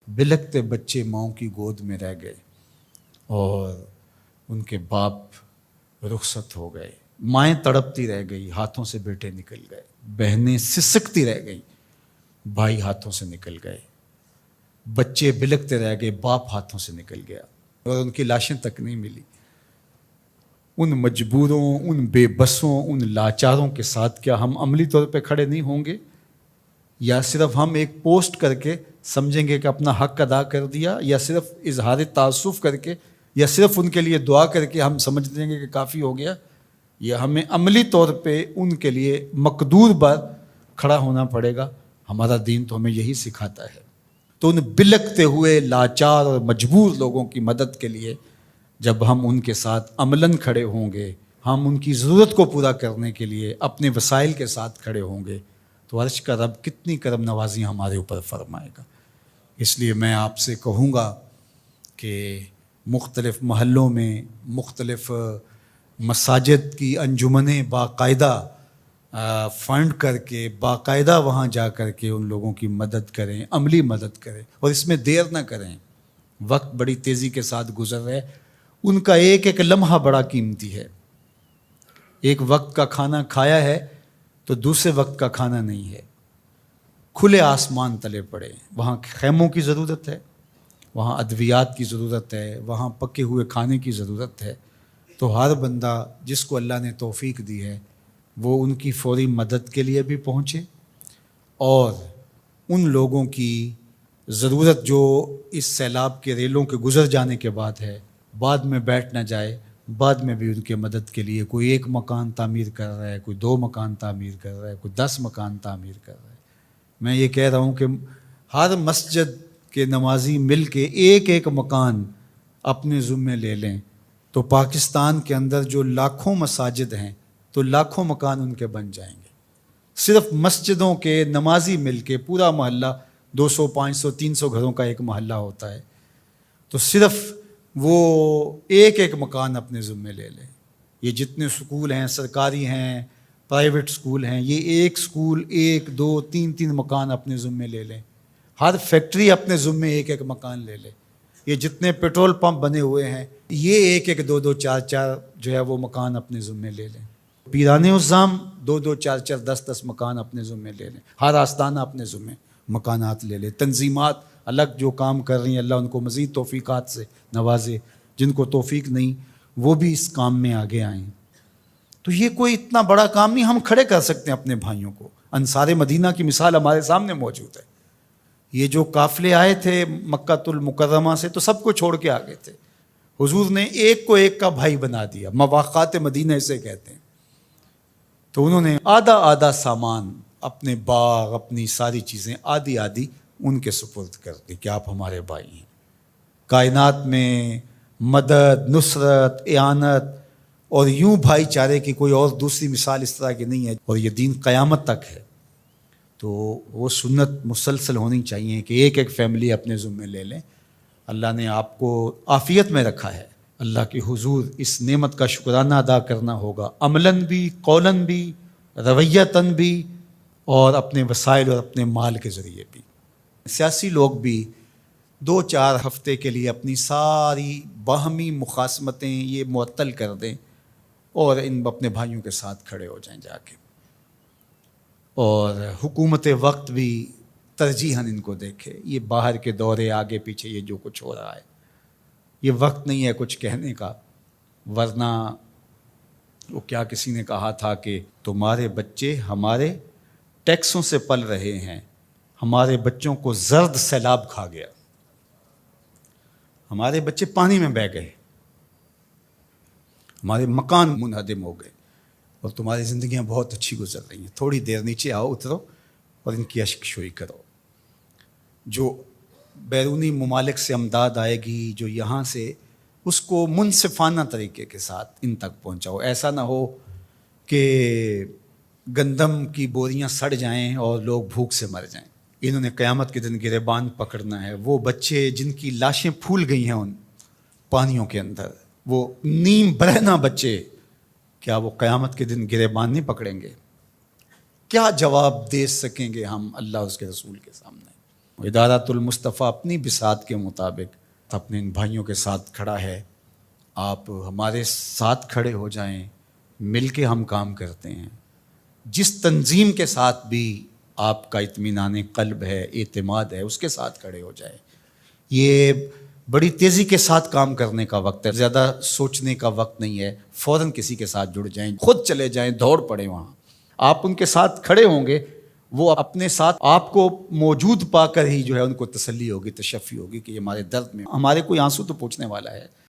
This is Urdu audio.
بلکتے بچے ماؤں کی گود میں رہ گئے اور ان کے باپ رخصت ہو گئے، مائیں تڑپتی رہ گئی، ہاتھوں سے بیٹے نکل گئے، بہنیں سسکتی رہ گئیں، بھائی ہاتھوں سے نکل گئے، بچے بلکتے رہ گئے، باپ ہاتھوں سے نکل گیا اور ان کی لاشیں تک نہیں ملی۔ ان مجبوروں، ان بے بسوں، ان لاچاروں کے ساتھ کیا ہم عملی طور پہ کھڑے نہیں ہوں گے؟ یا صرف ہم ایک پوسٹ کر کے سمجھیں گے کہ اپنا حق ادا کر دیا، یا صرف اظہار تعصف کر کے، یا صرف ان کے لیے دعا کر کے ہم سمجھ لیں گے کہ کافی ہو گیا؟ یا ہمیں عملی طور پہ ان کے لیے مقدور بر کھڑا ہونا پڑے گا؟ ہمارا دین تو ہمیں یہی سکھاتا ہے۔ تو ان بلکتے ہوئے لاچار اور مجبور لوگوں کی مدد کے لیے جب ہم ان کے ساتھ عملاً کھڑے ہوں گے، ہم ان کی ضرورت کو پورا کرنے کے لیے اپنے وسائل کے ساتھ کھڑے ہوں گے، تو عرش کا رب کتنی کرم نوازی ہمارے اوپر فرمائے گا۔ اس لیے میں آپ سے کہوں گا کہ مختلف محلوں میں مختلف مساجد کی انجمنیں باقاعدہ فنڈ کر کے باقاعدہ وہاں جا کر کے ان لوگوں کی مدد کریں، عملی مدد کریں، اور اس میں دیر نہ کریں۔ وقت بڑی تیزی کے ساتھ گزر رہا ہے، ان کا ایک ایک لمحہ بڑا قیمتی ہے۔ ایک وقت کا کھانا کھایا ہے تو دوسرے وقت کا کھانا نہیں ہے۔ کھلے آسمان تلے پڑے، وہاں خیموں کی ضرورت ہے، وہاں ادویات کی ضرورت ہے، وہاں پکے ہوئے کھانے کی ضرورت ہے۔ تو ہر بندہ جس کو اللہ نے توفیق دی ہے وہ ان کی فوری مدد کے لیے بھی پہنچے، اور ان لوگوں کی ضرورت جو اس سیلاب کے ریلوں کے گزر جانے کے بعد ہے، بعد میں بیٹھ نہ جائے، بعد میں بھی ان کے مدد کے لیے کوئی 1 مکان تعمیر کر رہا ہے، کوئی 2 مکان تعمیر کر رہا ہے، کوئی 10 مکان تعمیر کر رہا ہے۔ میں یہ کہہ رہا ہوں کہ ہر مسجد کے نمازی مل کے ایک ایک مکان اپنے ذمے لے لیں تو پاکستان کے اندر جو لاکھوں مساجد ہیں تو لاکھوں مکان ان کے بن جائیں گے۔ صرف مسجدوں کے نمازی مل کے، پورا محلہ 200 500 300 گھروں کا ایک محلہ ہوتا ہے، تو صرف وہ ایک ایک مکان اپنے ذمے لے لیں۔ یہ جتنے سکول ہیں، سرکاری ہیں، پرائیویٹ سکول ہیں، یہ ایک سکول 1 2 3 3 مکان اپنے ذمے لے لیں۔ ہر فیکٹری اپنے ذمے ایک ایک مکان لے لے۔ یہ جتنے پیٹرول پمپ بنے ہوئے ہیں، یہ 1 1 2 2 4 4 جو ہے وہ مکان اپنے ذمے لے لیں۔ پیرانے الزام 2 2 4 4 10 10 مکان اپنے ذمے لے لیں۔ ہر آستانہ اپنے ذمے مکانات لے لیں۔ تنظیمات الگ جو کام کر رہی ہیں، اللہ ان کو مزید توفیقات سے نوازے، جن کو توفیق نہیں وہ بھی اس کام میں آگے آئیں۔ تو یہ کوئی اتنا بڑا کام نہیں، ہم کھڑے کر سکتے ہیں اپنے بھائیوں کو۔ انصار مدینہ کی مثال ہمارے سامنے موجود ہے۔ یہ جو قافلے آئے تھے مکہ المکرمہ سے تو سب کو چھوڑ کے آگے تھے، حضور نے ایک کو ایک کا بھائی بنا دیا، مواقعات مدینہ اسے کہتے ہیں۔ تو انہوں نے آدھا آدھا سامان، اپنے باغ، اپنی ساری چیزیں آدھی آدھی ان کے سپرد کر دی کہ آپ ہمارے بھائی ہیں۔ کائنات میں مدد، نصرت، اعانت اور یوں بھائی چارے کی کوئی اور دوسری مثال اس طرح کی نہیں ہے، اور یہ دین قیامت تک ہے۔ تو وہ سنت مسلسل ہونی چاہیے کہ ایک ایک فیملی اپنے ذمے لے لیں۔ اللہ نے آپ کو عافیت میں رکھا ہے، اللہ کے حضور اس نعمت کا شکرانہ ادا کرنا ہوگا، عملاً بھی، قولاً بھی، رویتاً بھی، اور اپنے وسائل اور اپنے مال کے ذریعے بھی۔ سیاسی لوگ بھی 2 4 ہفتے کے لیے اپنی ساری باہمی مخاصمتیں یہ معطل کر دیں اور ان اپنے بھائیوں کے ساتھ کھڑے ہو جائیں جا کے۔ اور حکومت وقت بھی ترجیحاً ان کو دیکھے۔ یہ باہر کے دورے آگے پیچھے یہ جو کچھ ہو رہا ہے، یہ وقت نہیں ہے کچھ کہنے کا، ورنہ وہ کیا کسی نے کہا تھا کہ تمہارے بچے ہمارے ٹیکسوں سے پل رہے ہیں، ہمارے بچوں کو زرد سیلاب کھا گیا، ہمارے بچے پانی میں بہہ گئے، ہمارے مکان منہدم ہو گئے، اور تمہاری زندگیاں بہت اچھی گزر رہی ہیں، تھوڑی دیر نیچے آؤ، اترو اور ان کی اشک شوئی کرو۔ جو بیرونی ممالک سے امداد آئے گی، جو یہاں سے، اس کو منصفانہ طریقے کے ساتھ ان تک پہنچاؤ۔ ایسا نہ ہو کہ گندم کی بوریاں سڑ جائیں اور لوگ بھوک سے مر جائیں۔ انہوں نے قیامت کے دن گریبان پکڑنا ہے۔ وہ بچے جن کی لاشیں پھول گئی ہیں ان پانیوں کے اندر، وہ نیم برہنہ بچے، کیا وہ قیامت کے دن گریبان نہیں پکڑیں گے؟ کیا جواب دے سکیں گے ہم اللہ اس کے رسول کے سامنے؟ ادارۃ المصطفیٰ اپنی بساط کے مطابق اپنے ان بھائیوں کے ساتھ کھڑا ہے. آپ ہمارے ساتھ کھڑے ہو جائیں، مل کے ہم کام کرتے ہیں. جس تنظیم کے ساتھ بھی آپ کا اطمینان قلب ہے، اعتماد ہے، اس کے ساتھ کھڑے ہو جائیں. یہ بڑی تیزی کے ساتھ کام کرنے کا وقت ہے، زیادہ سوچنے کا وقت نہیں ہے. فوراً کسی کے ساتھ جڑ جائیں، خود چلے جائیں، دوڑ پڑیں وہاں. آپ ان کے ساتھ کھڑے ہوں گے، وہ اپنے ساتھ آپ کو موجود پا کر ہی جو ہے ان کو تسلی ہوگی، تشفی ہوگی کہ یہ ہمارے درد میں ہمارے کوئی آنسو تو پوچھنے والا ہے.